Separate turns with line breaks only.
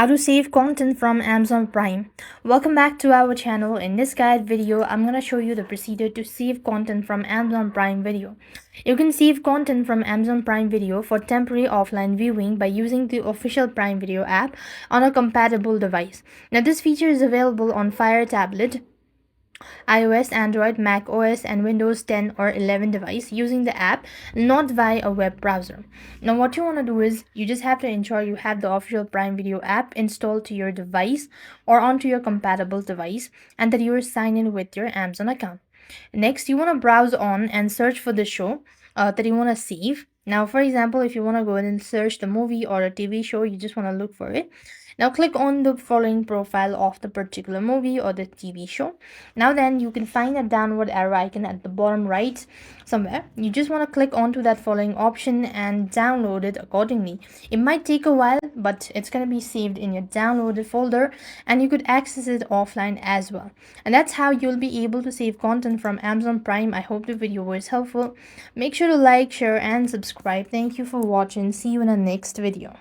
How to save content from Amazon Prime. Welcome back to our channel. In this guide video, I'm going to show you the procedure to save content from Amazon Prime Video. You can save content from Amazon Prime Video for temporary offline viewing by using the official Prime Video app on a compatible device. Now, this feature is available on Fire tablet, iOS, Android, Mac OS, and Windows 10 or 11 device using the app, not via a web browser. Now, what you want to do is you just have to ensure you have the official Prime Video app installed to your device or onto your compatible device, and that you are signed in with your Amazon account. Next, you want to browse on and search for the show that you want to save. Now, for example, if you want to go ahead and search the movie or a TV show, you just want to look for it. Now click on the following profile of the particular movie or the TV show. Now then you can find a downward arrow icon at the bottom right somewhere. You just want to click onto that following option and download it accordingly. It might take a while, but it's going to be saved in your downloaded folder and you could access it offline as well. And that's how you'll be able to save content from Amazon Prime. I hope the video was helpful. Make sure to like, share and subscribe. Thank you for watching. See you in the next video.